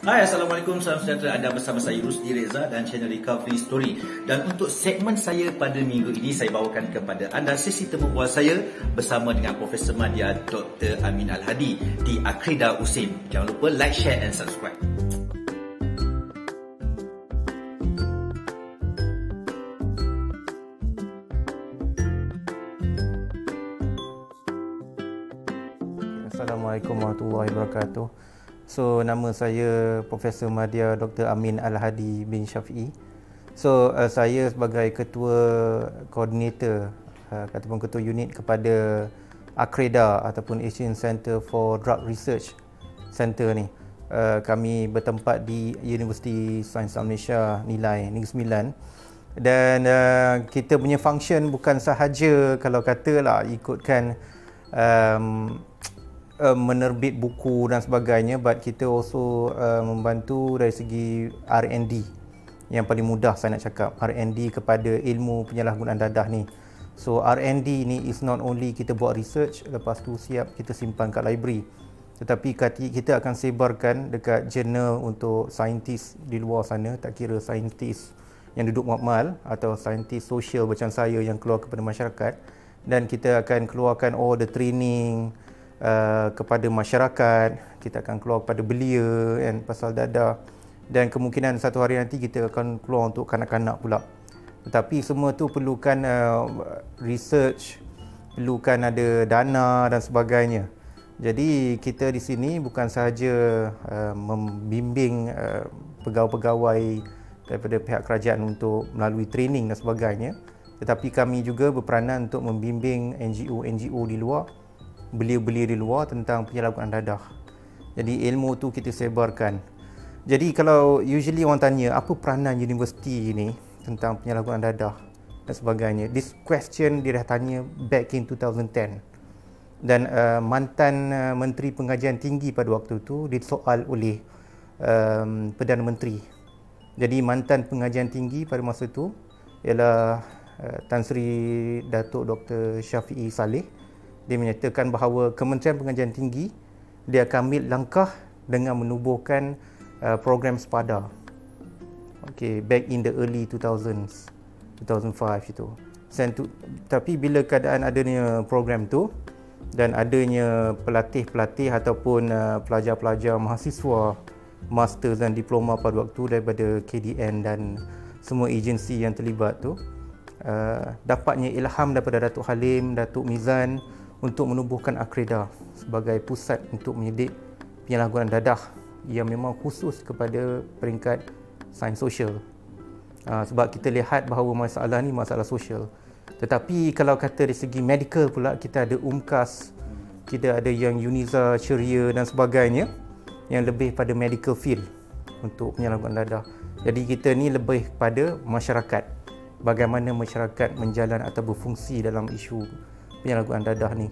Hai, Assalamualaikum, salam sejahtera. Anda bersama saya Rusdi Reza dan channel Recovery Story. Dan untuk segmen saya pada minggu ini, saya bawakan kepada anda sesi temu bual saya bersama dengan Profesor Madya Dr. Amin Al-Hadi di Akreda USIM. Jangan lupa like, share and subscribe. Assalamualaikum warahmatullahi wabarakatuh. So, nama saya Profesor Madya Dr. Amin Al-Hadi bin Syafi'i. So, saya sebagai ketua koordinator ataupun ketua unit kepada Akreda ataupun Asian Center for Drug Research Center ni. Kami bertempat di Universiti Sains Malaysia Nilai Negeri Sembilan. Dan kita punya function bukan sahaja kalau katalah ikutkan menerbit buku dan sebagainya, but kita also membantu dari segi R&D. Yang paling mudah saya nak cakap, R&D kepada ilmu penyalahgunaan dadah ni. So R&D ni is not only kita buat research, lepas tu siap kita simpan kat library, tetapi kita akan sebarkan dekat jurnal untuk saintis di luar sana, tak kira saintis yang duduk makmal atau saintis sosial macam saya yang keluar kepada masyarakat. Dan kita akan keluarkan all the training kepada masyarakat, kita akan keluar kepada belia pasal dadah, dan kemungkinan satu hari nanti kita akan keluar untuk kanak-kanak pula. Tetapi semua tu perlukan research, perlukan ada dana dan sebagainya. Jadi kita di sini bukan sahaja membimbing pegawai-pegawai daripada pihak kerajaan untuk melalui training dan sebagainya, tetapi kami juga berperanan untuk membimbing NGO di luar, belia-belia di luar tentang penyalahgunaan dadah. Jadi ilmu tu kita sebarkan. Jadi kalau usually orang tanya apa peranan universiti ni tentang penyalahgunaan dadah dan sebagainya, this question dia dah tanya back in 2010. Dan mantan Menteri Pengajian Tinggi pada waktu tu disoal oleh Perdana Menteri. Jadi mantan pengajian tinggi pada masa tu ialah Tan Sri Datuk Dr. Syafi'i Saleh. Dia menyatakan bahawa Kementerian Pengajian Tinggi dia akan ambil langkah dengan menubuhkan program sepada. Okay, back in the early 2000s, 2005 itu. Tapi bila keadaan adanya program tu dan adanya pelatih-pelatih ataupun pelajar-pelajar mahasiswa master dan diploma pada waktu daripada KDN dan semua agensi yang terlibat tu, dapatnya ilham daripada Datuk Halim, Datuk Mizan untuk menubuhkan Akreda sebagai pusat untuk menyedik penyalahgunaan dadah yang memang khusus kepada peringkat sains sosial. Sebab kita lihat bahawa masalah ni masalah sosial. Tetapi kalau kata dari segi medical pula, kita ada UMKAS, kita ada yang Uniza, Ceria dan sebagainya yang lebih pada medical field untuk penyalahgunaan dadah. Jadi kita ni lebih pada masyarakat, bagaimana masyarakat menjalan atau berfungsi dalam isu penyalahgunaan dadah ni.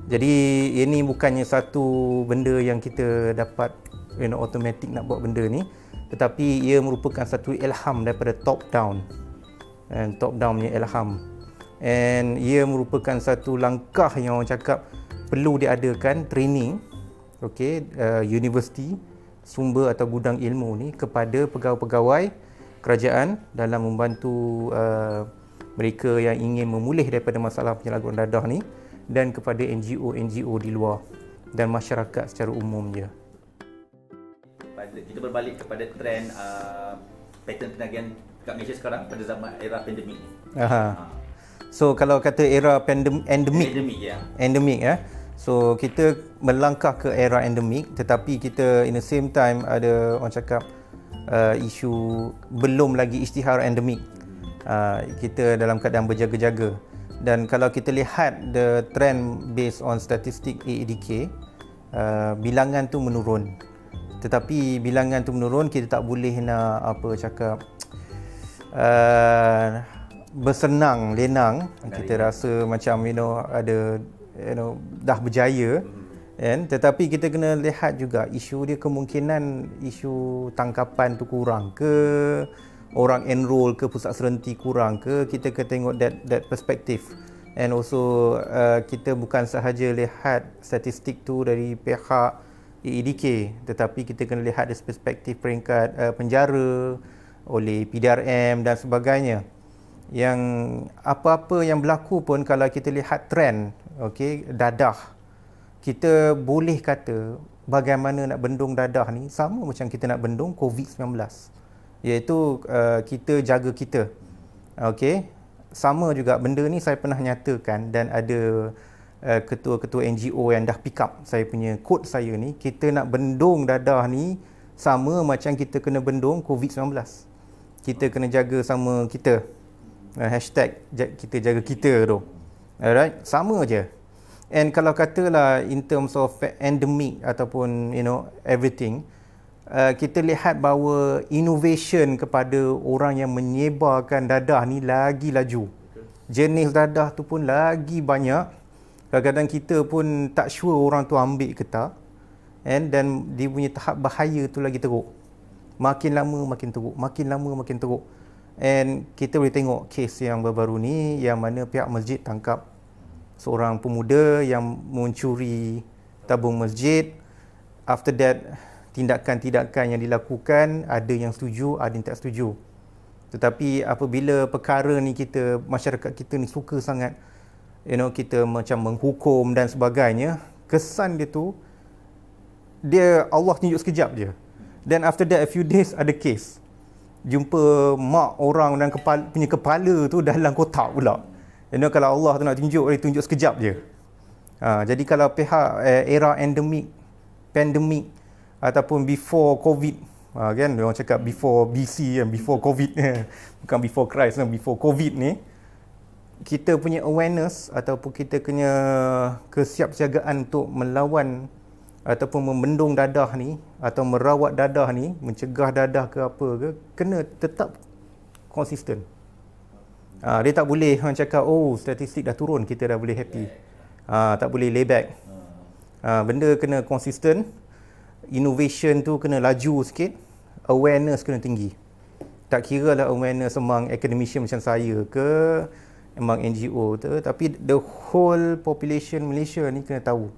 Jadi ini bukannya satu benda yang kita dapat automatic nak buat benda ni, tetapi ia merupakan satu ilham daripada top down. And top down punya ilham. And ia merupakan satu langkah yang orang cakap perlu diadakan training, universiti, sumber atau gudang ilmu ni kepada pegawai-pegawai kerajaan dalam membantu mereka yang ingin memulih daripada masalah penyalahgunaan dadah ni, dan kepada NGO di luar dan masyarakat secara umumnya. Kita berbalik kepada trend pattern penagihan kat Malaysia sekarang pada zaman era pandemik ni. So kalau kata era endemik ya. So kita melangkah ke era endemik, tetapi kita in the same time ada orang cakap isu belum lagi isytihar endemik. Kita dalam keadaan berjaga-jaga. Dan kalau kita lihat the trend based on statistik AADK, bilangan tu menurun. Tetapi bilangan tu menurun, kita tak boleh nak bersenang lenang. Kita rasa macam ada dah berjaya. Tetapi kita kena lihat juga isu dia, kemungkinan isu tangkapan tu kurang ke, orang enroll ke pusat serenti kurang ke, kita kena tengok that perspektif. And also kita bukan sahaja lihat statistik tu dari pihak AEDK, tetapi kita kena lihat dari perspektif peringkat penjara oleh PDRM dan sebagainya. Yang apa-apa yang berlaku pun, kalau kita lihat trend dadah, kita boleh kata bagaimana nak bendung dadah ni sama macam kita nak bendung COVID-19, iaitu kita jaga kita. Sama juga benda ni saya pernah nyatakan, dan ada ketua-ketua NGO yang dah pick up saya punya quote saya ni, kita nak bendung dadah ni sama macam kita kena bendung COVID-19. Kita kena jaga sama kita. Hashtag kita jaga kita tu. Alright, sama je. And kalau katalah in terms of endemic ataupun everything, kita lihat bahawa innovation kepada orang yang menyebarkan dadah ni lagi laju. Jenis dadah tu pun lagi banyak. Kadang-kadang kita pun tak sure orang tu ambil ke tak. Dan dia punya tahap bahaya tu lagi teruk. Makin lama makin teruk, makin lama makin teruk. And kita boleh tengok kes yang baru-baru ni, yang mana pihak masjid tangkap seorang pemuda yang mencuri tabung masjid. After that, tindakan-tindakan yang dilakukan, ada yang setuju, ada yang tak setuju. Tetapi apabila perkara ni masyarakat kita ni suka sangat, kita macam menghukum dan sebagainya, kesan dia tu, Allah tunjuk sekejap je. Then after that, a few days ada kes. Jumpa mak orang dan punya kepala tu dalam kotak pula. Kalau Allah tu nak tunjuk, dia tunjuk sekejap je. Jadi kalau pihak era endemik, pandemik ataupun before COVID, kan orang cakap before BC kan, before COVID, bukan before Christ, before COVID ni, kita punya awareness ataupun kita punya kesiapsiagaan untuk melawan ataupun membendung dadah ni atau merawat dadah ni, mencegah dadah ke apa ke, kena tetap konsisten. Dia tak boleh orang cakap, statistik dah turun, kita dah boleh happy. Tak boleh lay back. Benda kena konsisten, innovation tu kena laju sikit, awareness kena tinggi. Tak kira lah awareness among academician macam saya ke, among NGO tu, tapi the whole population Malaysia ni kena tahu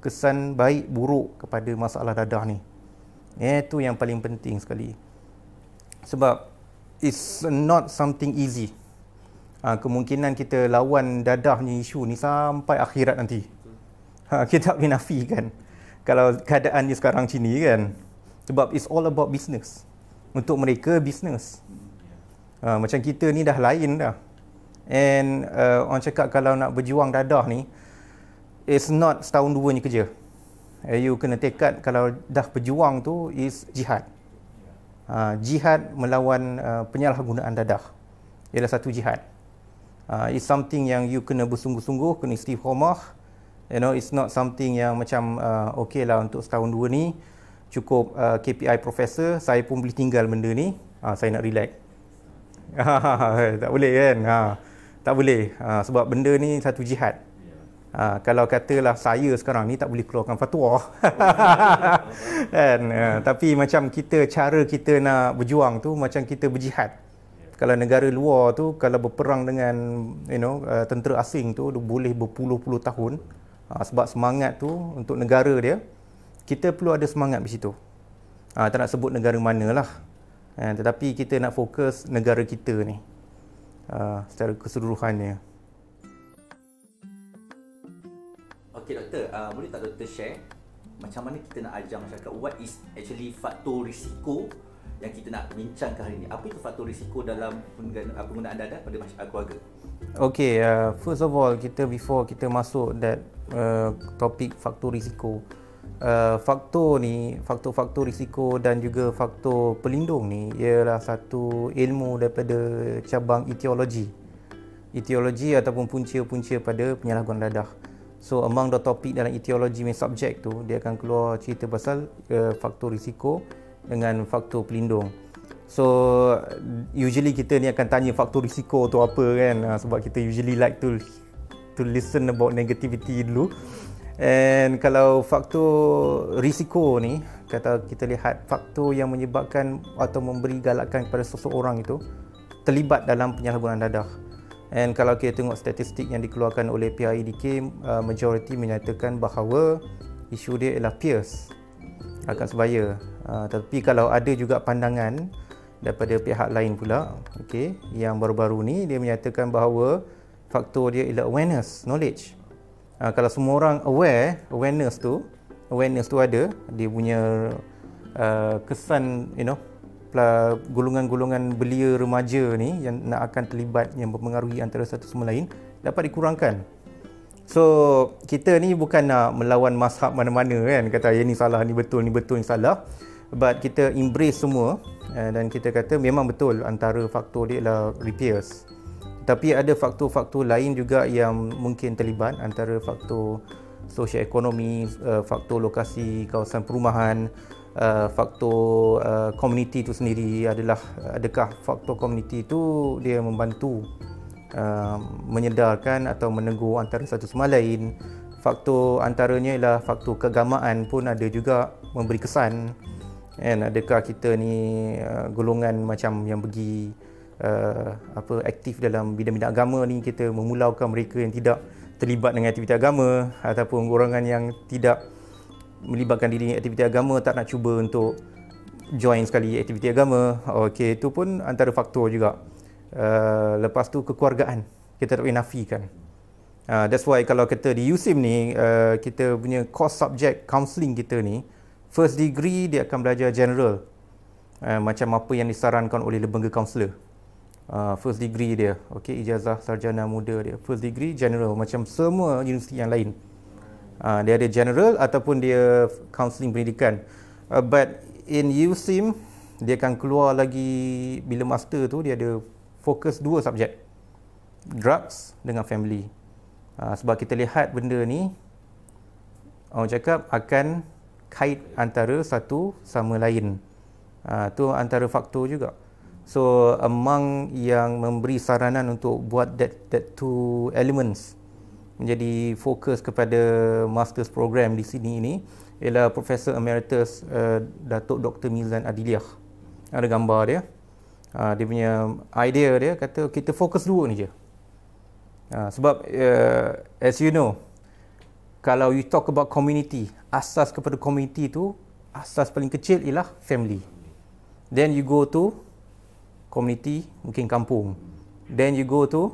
kesan baik buruk kepada masalah dadah ni. Itu yang paling penting sekali. Sebab it's not something easy. Kemungkinan kita lawan dadah ni isu ni sampai akhirat nanti. Kita tak boleh nafikan kalau keadaan ni sekarang sini kan. Sebab it's all about business. Untuk mereka business. Macam kita ni dah lain dah. And orang cakap kalau nak berjuang dadah ni, it's not setahun dua ni kerja. You kena tekad, kalau dah berjuang tu is jihad. Jihad melawan penyalahgunaan dadah ialah satu jihad. It's something yang you kena bersungguh-sungguh, kena istiqamah. It's not something yang macam okay lah untuk setahun dua ni cukup KPI profesor, saya pun boleh tinggal benda ni, saya nak relax. Tak boleh kan? Tak boleh. Sebab benda ni satu jihad. Kalau katalah saya sekarang ni tak boleh keluarkan fatwa. Kan? Tapi macam cara kita nak berjuang tu macam kita berjihad. Kalau negara luar tu, kalau berperang dengan tentera asing tu boleh berpuluh-puluh tahun. Sebab semangat tu untuk negara dia, kita perlu ada semangat di situ. Tak nak sebut negara mana lah. Tetapi kita nak fokus negara kita ni secara keseluruhannya. Okey doktor, boleh tak doktor share macam mana kita nak ajar masyarakat what is actually faktor risiko yang kita nak bincangkan hari ini? Apa itu faktor risiko dalam penggunaan dadah pada keluarga? Okey, first of all, before kita masuk topik faktor risiko, faktor risiko dan juga faktor pelindung ni ialah satu ilmu daripada cabang etiologi ataupun punca-punca pada penyalahgunaan dadah. So among the topic dalam etiologi main subject tu, dia akan keluar cerita pasal faktor risiko dengan faktor pelindung. So usually kita ni akan tanya faktor risiko tu apa kan, sebab kita usually like to listen about negativity dulu. And kalau faktor risiko ni, kata kita lihat faktor yang menyebabkan atau memberi galakan kepada seseorang itu terlibat dalam penyalahgunaan dadah. And kalau kita tengok statistik yang dikeluarkan oleh pihak AEDK, majoriti menyatakan bahawa isu dia ialah peers Akad sebaya. Tapi kalau ada juga pandangan daripada pihak lain pula, okey, yang baru-baru ni dia menyatakan bahawa faktor dia ialah awareness, knowledge. Kalau semua orang awareness tu ada, dia punya kesan, golongan-golongan belia remaja ni yang nak akan terlibat, yang mempengaruhi antara satu sama lain, dapat dikurangkan. So kita ni bukan nak melawan mazhab mana-mana kan, kata ni salah, ni betul, ni salah, but kita embrace semua, dan kita kata memang betul antara faktor dia ialah repairs. Tapi ada faktor-faktor lain juga yang mungkin terlibat, antara faktor sosioekonomi, faktor lokasi kawasan perumahan, faktor komuniti itu sendiri. Adakah faktor komuniti itu dia membantu menyedarkan atau menegur antara satu sama lain. Faktor antaranya ialah faktor keagamaan pun ada juga memberi kesan. Adakah kita ni golongan macam yang pergi aktif dalam bidang-bidang agama ni, kita memulaukan mereka yang tidak terlibat dengan aktiviti agama, ataupun golongan yang tidak melibatkan diri dengan aktiviti agama tak nak cuba untuk join sekali aktiviti agama. Okey, itu pun antara faktor juga. Lepas tu kekeluargaan, kita tak boleh nafikan. That's why kalau kita di USIM ni, kita punya course subject counselling kita ni, first degree dia akan belajar general, macam apa yang disarankan oleh lembaga kaunselor. First degree dia, okey, ijazah sarjana muda dia, first degree general macam semua universiti yang lain. Dia ada general ataupun dia counselling pendidikan. But in USIM dia akan keluar lagi, bila master tu dia ada fokus 2 subjek, drugs dengan family. Sebab kita lihat benda ni, orang cakap akan kait antara satu sama lain. Tu antara faktor juga. So among yang memberi saranan untuk buat that two elements menjadi fokus kepada master's program di sini ini ialah Profesor Emeritus Datuk Dr. Mizan Adiliah. Ada gambar dia. Dia punya idea dia kata kita fokus 2 ni je. Sebab as you know, kalau you talk about community, asas kepada community tu, asas paling kecil ialah family. Then you go to community, mungkin kampung. Then you go to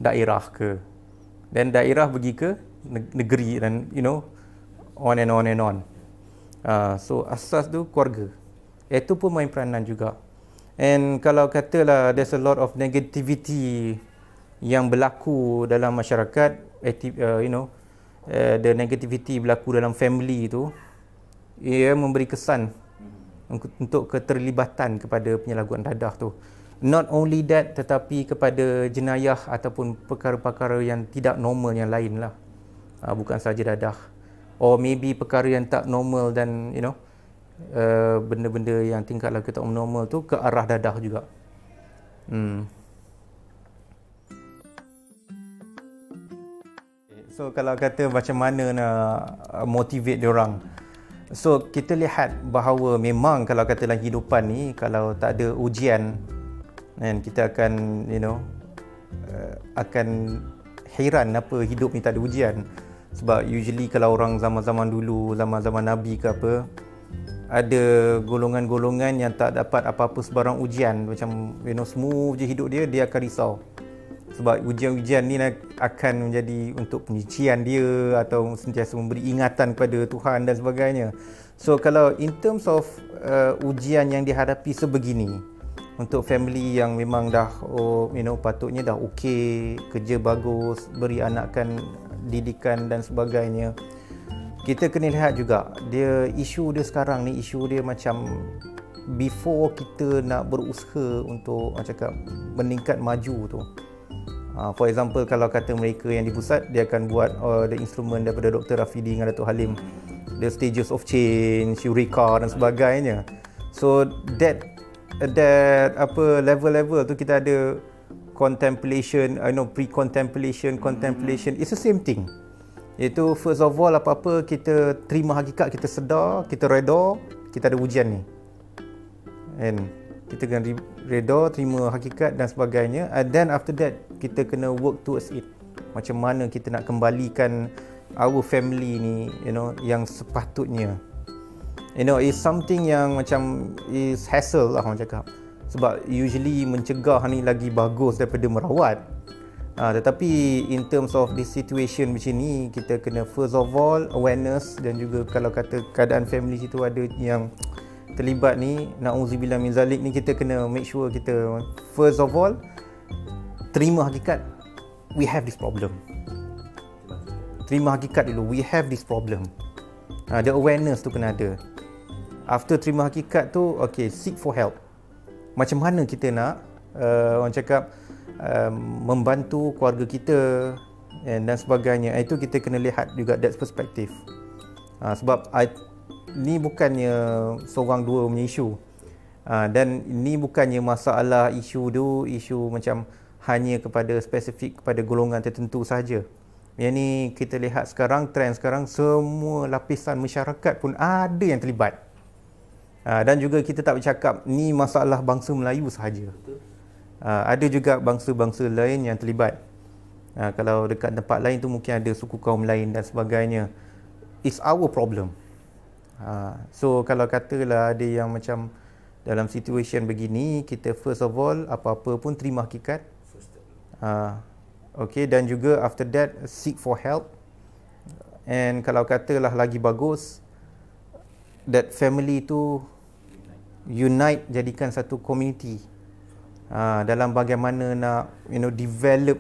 daerah ke. Then daerah pergi ke negeri, dan on and on and on. So asas tu keluarga. Itu pun main peranan juga. And kalau katalah there's a lot of negativity yang berlaku dalam masyarakat, the negativity berlaku dalam family tu, ia memberi kesan untuk keterlibatan kepada penyalahgunaan dadah tu. Not only that, tetapi kepada jenayah ataupun perkara-perkara yang tidak normal yang lain lah. Bukan saja dadah. Or maybe perkara yang tak normal dan benda-benda yang tingkat laku tak normal tu ke arah dadah juga. So kalau kata macam mana nak motivate diorang, so kita lihat bahawa memang kalau kata dalam kehidupan ni, kalau tak ada ujian, dan kita akan akan heran apa hidup ni tak ada ujian. Sebab usually kalau orang zaman-zaman dulu, zaman-zaman Nabi ke apa, ada golongan-golongan yang tak dapat apa-apa sebarang ujian, macam semua je hidup dia akan risau. Sebab ujian-ujian ni akan menjadi untuk penyucian dia, atau sentiasa memberi ingatan kepada Tuhan dan sebagainya. So kalau in terms of ujian yang dihadapi sebegini, untuk family yang memang dah patutnya dah okey, kerja bagus, beri anakkan didikan dan sebagainya, kita kena lihat juga isu dia sekarang ni, isu dia macam before kita nak berusaha untuk meningkat maju tu. For example, kalau kata mereka yang di pusat, dia akan buat the instrument daripada Dr. Rafidi dengan Datuk Halim, the stages of change, Eureka dan sebagainya. So that level-level tu kita ada contemplation, pre-contemplation, contemplation, it's the same thing. Iaitu first of all, apa-apa kita terima hakikat, kita sedar, kita reda, kita ada ujian ni. And kita kena reda, terima hakikat dan sebagainya, and then after that kita kena work towards it. Macam mana kita nak kembalikan our family ni yang sepatutnya. It's something yang macam is hassle lah orang cakap. Sebab usually mencegah ni lagi bagus daripada merawat. Tetapi in terms of this situation macam ni, kita kena first of all awareness, dan juga kalau kata keadaan family situ ada yang terlibat ni, na'udzubillah min zalik ni, kita kena make sure kita first of all terima hakikat we have this problem. Terima hakikat dulu, we have this problem. The awareness tu kena ada. After terima hakikat tu, okay, seek for help. Macam mana kita nak orang cakap membantu keluarga kita dan sebagainya. Itu kita kena lihat juga that perspective. Sebab ni bukannya seorang dua punya isu. Dan ni bukannya masalah isu tu, isu macam hanya kepada spesifik kepada golongan tertentu sahaja. Yang ni kita lihat sekarang, trend sekarang, semua lapisan masyarakat pun ada yang terlibat. Dan juga kita tak bercakap ni masalah bangsa Melayu sahaja. Ada juga bangsa-bangsa lain yang terlibat. Kalau dekat tempat lain tu mungkin ada suku kaum lain dan sebagainya. It's our problem. So kalau katalah ada yang macam dalam situation begini, kita first of all apa-apa pun terima hakikat. Okay, dan juga after that seek for help. And kalau katalah lagi bagus, that family tu unite, jadikan satu community dalam bagaimana nak develop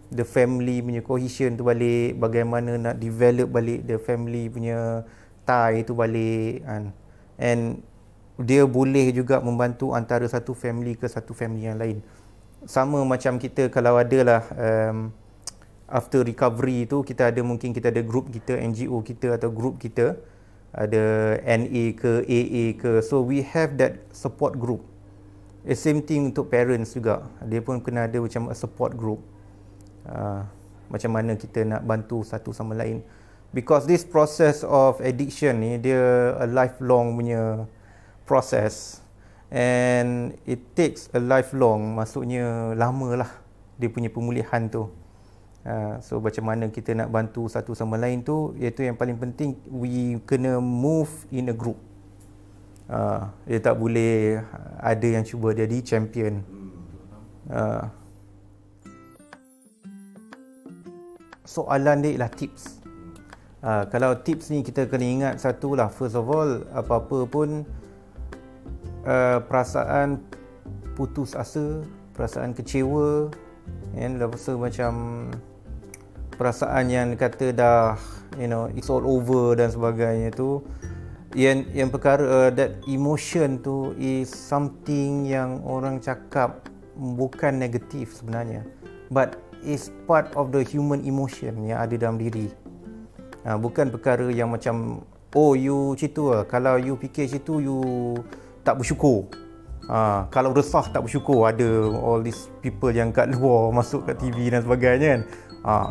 the family punya cohesion tu balik, bagaimana nak develop balik the family punya tie tu balik, and dia boleh juga membantu antara satu family ke satu family yang lain. Sama macam kita kalau adalah after recovery tu, kita ada mungkin kita ada group kita, NGO kita atau group kita, ada NA ke AA ke, so we have that support group. The same thing untuk parents juga, dia pun kena ada macam a support group. Macam mana kita nak bantu satu sama lain, because this process of addiction ni dia a lifelong punya process, and it takes a lifelong, maksudnya lama lah dia punya pemulihan tu. So macam mana kita nak bantu satu sama lain tu, iaitu yang paling penting, we kena move in a group. Dia tak boleh ada yang cuba jadi champion. Soalan dia ialah tips. Kalau tips ni kita kena ingat satu lah, first of all, apa-apa pun perasaan putus asa, perasaan kecewa, rasa macam perasaan yang kata dah it's all over dan sebagainya tu, yang perkara that emotion tu is something yang orang cakap bukan negatif sebenarnya, but is part of the human emotion yang ada dalam diri. Bukan perkara yang macam you situ lah, kalau you fikir situ you tak bersyukur. Kalau resah tak bersyukur, ada all these people yang kat luar masuk kat TV dan sebagainya kan.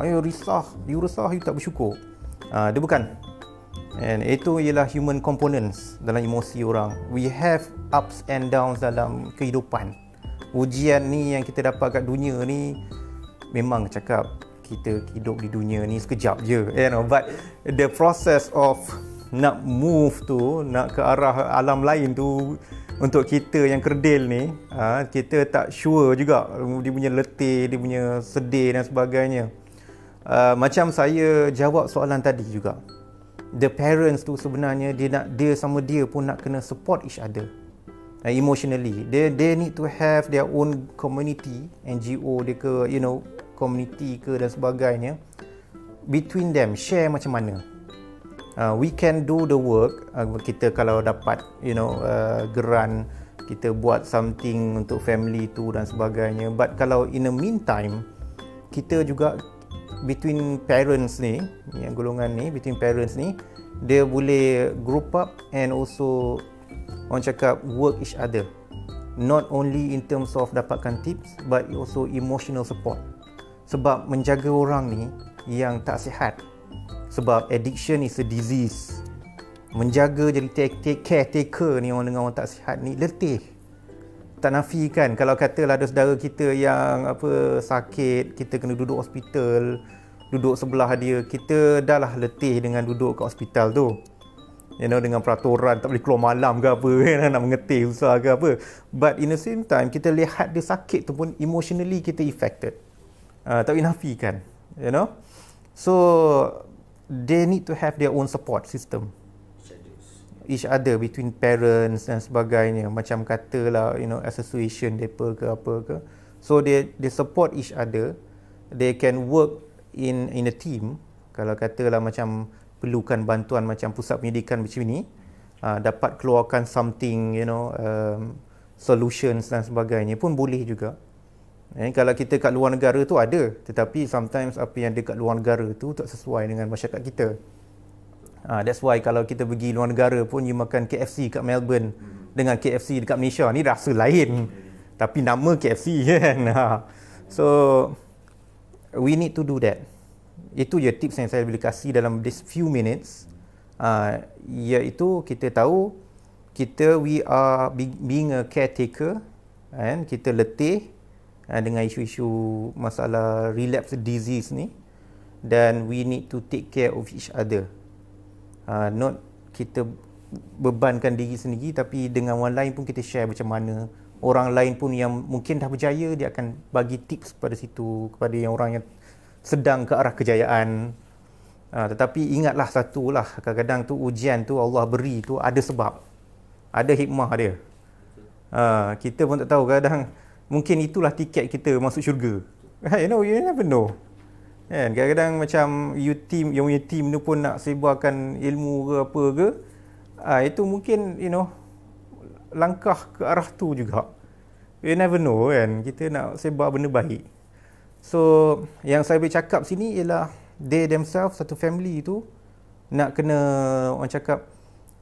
You resah, you tak bersyukur. Dia bukan. And itu ialah human components dalam emosi orang. We have ups and downs dalam kehidupan. Ujian ni yang kita dapat kat dunia ni, memang cakap kita hidup di dunia ni sekejap je, but the process of nak move tu, nak ke arah alam lain tu, untuk kita yang kerdil ni, kita tak sure juga, dia punya letih, dia punya sedih dan sebagainya. Macam saya jawab soalan tadi juga, the parents tu sebenarnya dia sama dia pun nak kena support each other emotionally. They need to have their own community, NGO dia ke, community ke dan sebagainya. Between them, share macam mana we can do the work. Kita kalau dapat geran, kita buat something untuk family tu dan sebagainya. But kalau in the meantime, kita juga between parents ni, yang golongan ni, between parents ni, dia boleh group up and also orang cakap work each other, not only in terms of dapatkan tips but also emotional support. Sebab menjaga orang ni yang tak sihat, sebab addiction is a disease. Menjaga jadi caretaker ni, orang dengan orang tak sihat ni letih. Tak nafikan kalau katalah ada saudara kita yang sakit, kita kena duduk hospital, duduk sebelah dia, kita dah lah letih dengan duduk kat hospital tu. dengan peraturan tak boleh keluar malam ke apa kan, nak mengetih susah ke apa. But in the same time, kita lihat dia sakit tu pun emotionally kita affected. Tak boleh nafikan, So they need to have their own support system, each other, between parents dan sebagainya. Macam katalah association depa ke apa ke, so they support each other. They can work in a team. Kalau katalah macam perlukan bantuan macam pusat pendidikan macam ni, dapat keluarkan something, solutions dan sebagainya pun boleh juga. Kalau kita kat luar negara tu ada, tetapi sometimes apa yang dekat luar negara tu tak sesuai dengan masyarakat kita. That's why kalau kita pergi luar negara pun, you makan KFC kat Melbourne dengan KFC dekat Malaysia ni rasa lain, tapi nama KFC kan. So we need to do that. Itu je tips yang saya boleh kasih dalam this few minutes, iaitu kita tahu we are being a caretaker, and kita letih dengan isu-isu masalah relapse disease ni, dan we need to take care of each other. Not kita bebankan diri sendiri, tapi dengan orang lain pun kita share macam mana. Orang lain pun yang mungkin dah berjaya, dia akan bagi tips pada situ kepada yang orang yang sedang ke arah kejayaan. Tetapi ingatlah satulah, kadang-kadang tu ujian tu Allah beri tu ada sebab, ada hikmah dia. Kita pun tak tahu, kadang mungkin itulah tiket kita masuk syurga. You never know. Kan, kadang-kadang macam yang punya team tu pun nak sebarkan ilmu ke apa ke, itu mungkin langkah ke arah tu juga. You never know kan, kita nak sebar benda baik. So yang saya boleh cakap sini ialah they themselves, satu family tu nak kena, orang cakap,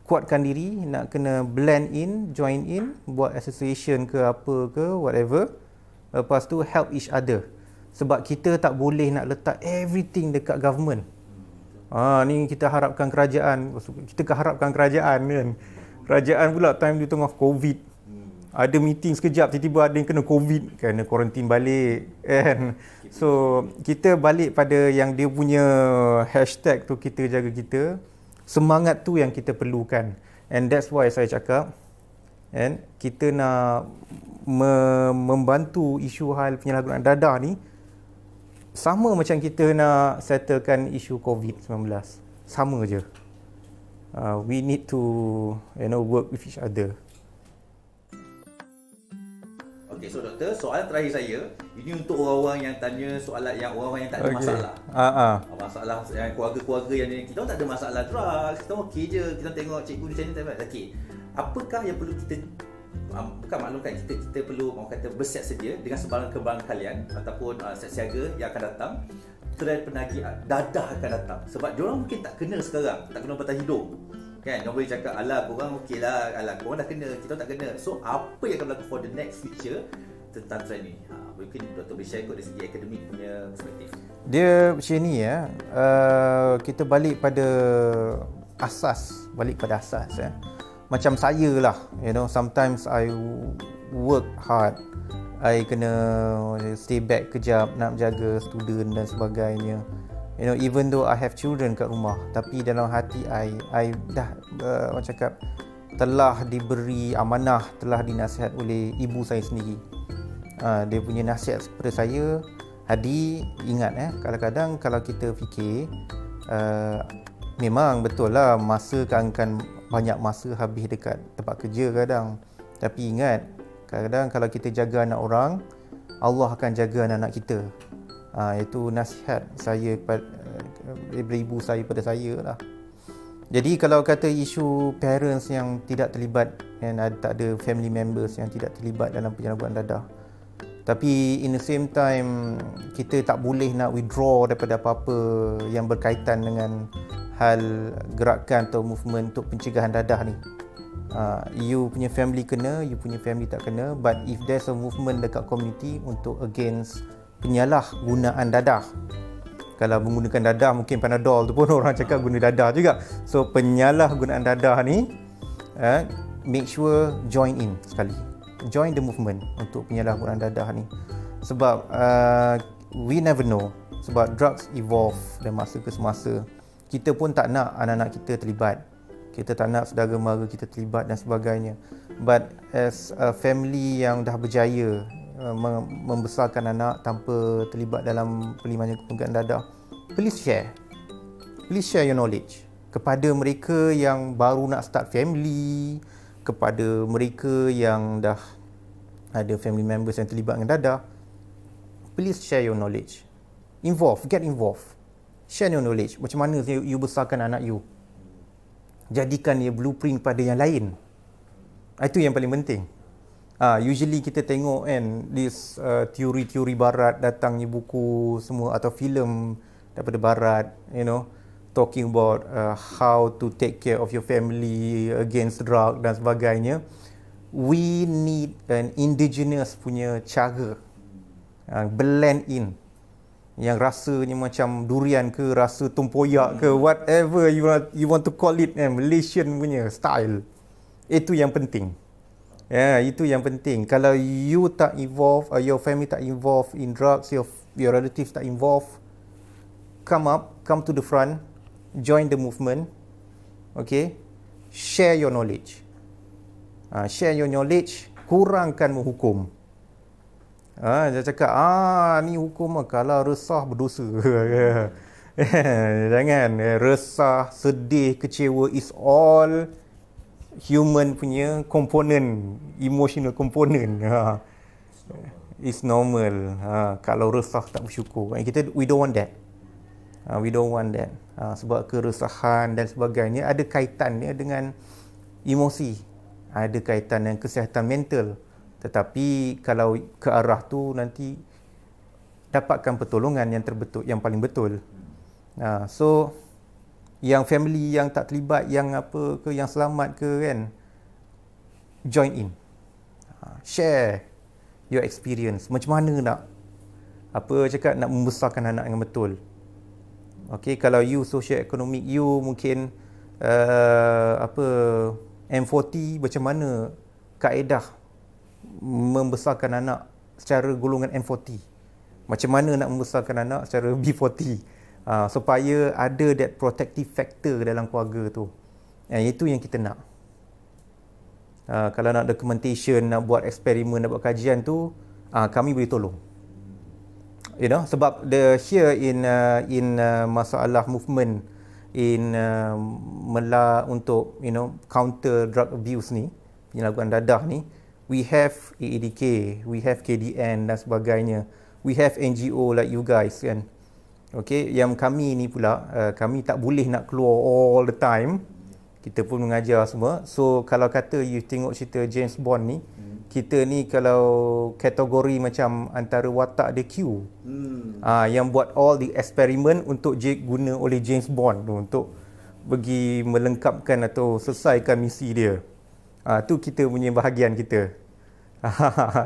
kuatkan diri, nak kena blend in, join in, buat association ke apa ke whatever. Lepas tu help each other. Sebab kita tak boleh nak letak everything dekat government. Ni kita harapkan kerajaan, kan. Kerajaan pula time tu tengah COVID. Ada meeting sekejap, tiba-tiba ada yang kena COVID, kena kuarantin balik, kan. So kita balik pada yang dia punya hashtag tu, kita jaga kita. Semangat tu yang kita perlukan. And that's why saya cakap, kan, kita nak membantu isu hal penyalahgunaan dadah ni sama macam kita nak settlekan isu COVID-19. Sama je. We need to work with each other. Okay, so doktor, soalan terakhir saya, ini untuk orang-orang yang tanya soalan, yang orang-orang yang tak ada masalah. Masalah yang keluarga-keluarga yang kita tak ada masalah drugs, kita okey je, kita tengok cikgu di channel tak okey. Apakah yang perlu kita bukan maklumkan, kita perlu orang kata bersiap sedia dengan sebarang-kebarang kalian ataupun siap-siaga yang akan datang. Trend penagih dadah akan datang. Sebab diorang mungkin tak kena sekarang, tak kena batang hidung. Kan, orang boleh cakap, alah korang okey lah, alah korang dah kena, kita tak kena. So apa yang akan berlaku for the next future tentang trend ni? Mungkin doktor boleh share kot dari segi akademik punya perspektif. Dia macam ni ya, kita balik pada asas. Macam saya lah, sometimes I work hard, I kena stay back kejap nak jaga student dan sebagainya. Even though I have children kat rumah, tapi dalam hati I dah orang cakap, telah diberi amanah, telah dinasihat oleh ibu saya sendiri. Dia punya nasihat kepada saya, Hadi, ingat kadang-kadang kalau kita fikir, memang betul lah masa kan banyak masa habis dekat tempat kerja kadang. Tapi ingat, kadang-kadang kalau kita jaga anak orang, Allah akan jaga anak-anak kita. Itu nasihat saya daripada ibu saya pada saya lah. Jadi kalau kata isu parents yang tidak terlibat, tak ada family members yang tidak terlibat dalam penyalahgunaan dadah, tapi in the same time kita tak boleh nak withdraw daripada apa-apa yang berkaitan dengan hal gerakan atau movement untuk pencegahan dadah ni. You punya family kena, you punya family tak kena, but if there's a movement dekat community untuk against penyalahgunaan dadah, kalau menggunakan dadah, mungkin Panadol tu pun orang cakap guna dadah juga. So penyalahgunaan dadah ni, make sure join in sekali, join the movement untuk penyalahgunaan dadah ni. Sebab we never know, sebab drugs evolve dan masa ke semasa. Kita pun tak nak anak-anak kita terlibat. Kita tak nak saudara mara kita terlibat dan sebagainya. But as a family yang dah berjaya membesarkan anak tanpa terlibat dalam perlimbaan keguguran dadah, please share. Please share your knowledge kepada mereka yang baru nak start family, kepada mereka yang dah ada family members yang terlibat dengan dadah. Please share your knowledge. Get involved. Share your knowledge. Macam mana you besarkan anak you. Jadikan dia blueprint pada yang lain. Itu yang paling penting. Usually kita tengok kan this teori-teori barat datangnya buku semua atau filem daripada barat, talking about how to take care of your family against drug dan sebagainya. We need an indigenous punya cara blend in, yang rasanya macam durian ke, rasa tempoyak ke, whatever you want to call it, Malaysian punya style. Itu yang penting. Itu yang penting. Kalau you tak involve, your family tak involved in drugs, your relatives tak involved, come to the front, join the movement. Okay, share your knowledge. Share your knowledge, kurangkan menghukum. Dia cakap, ni hukum kalau resah berdosa. Jangan. Resah, sedih, kecewa is all human punya komponen, emotional component. It's normal. Kalau resah tak bersyukur. We don't want that. We don't want that. Sebab keresahan dan sebagainya ada kaitannya dengan emosi. Ada kaitan dengan kesihatan mental. Tetapi kalau ke arah tu nanti dapatkan pertolongan yang terbetul, yang paling betul. So yang family yang tak terlibat, yang apa ke, yang selamat ke kan, join in. Share your experience. Macam mana nak nak membesarkan anak yang betul. Okay, kalau you social economic, you mungkin M40, macam mana kaedah membesarkan anak secara golongan M40, macam mana nak membesarkan anak secara B40, supaya ada that protective factor dalam keluarga tu. Itu yang kita nak. Kalau nak documentation, nak buat eksperimen, nak buat kajian tu, kami boleh tolong. Sebab here in masalah movement in untuk counter drug abuse ni, penyalahgunaan dadah ni, we have AEDK, we have KDN dan sebagainya. We have NGO like you guys kan. Okay, yang kami ni pula, kami tak boleh nak keluar all the time. Kita pun mengajar semua. So kalau kata you tengok cerita James Bond ni, kita ni kalau kategori macam antara watak dia Q. Yang buat all the experiment untuk guna oleh James Bond tu untuk bagi melengkapkan atau selesaikan misi dia. Tu kita punya bahagian kita.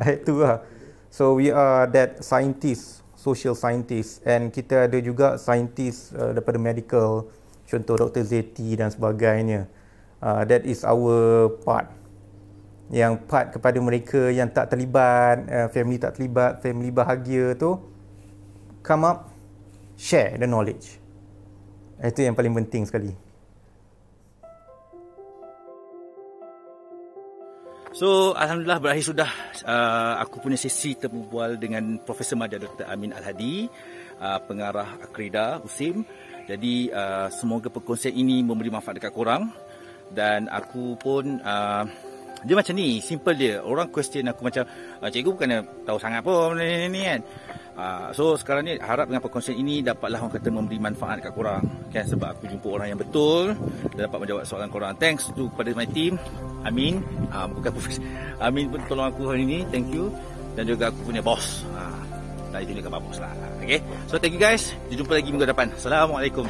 Itulah. So we are that scientist, social scientist, and kita ada juga scientist daripada medical, contoh Dr. Zeti dan sebagainya. That is our part. Yang part kepada mereka yang tak terlibat, family tak terlibat, family bahagia tu, come up, share the knowledge. Itu yang paling penting sekali. So, Alhamdulillah berakhir sudah aku punya sesi temu bual dengan Profesor Madya Dr. Amin Al-Hadi, pengarah Akrida USIM. Jadi, semoga perkongsian ini memberi manfaat dekat korang. Dan aku pun, dia macam ni, simple dia. Orang question aku macam, cikgu bukannya tahu sangat pun ni kan. So sekarang ni harap dengan perkongsian ini dapatlah orang kata memberi manfaat kat korang kan, sebab aku jumpa orang yang betul dan dapat menjawab soalan korang. Thanks to kepada my team Amin, bukan Profesor Amin pun tolong aku hari ni, thank you. Dan juga aku punya bos, dari Dunia Kabar Bos lah. Okay, so thank you guys, kita jumpa lagi minggu depan. Assalamualaikum.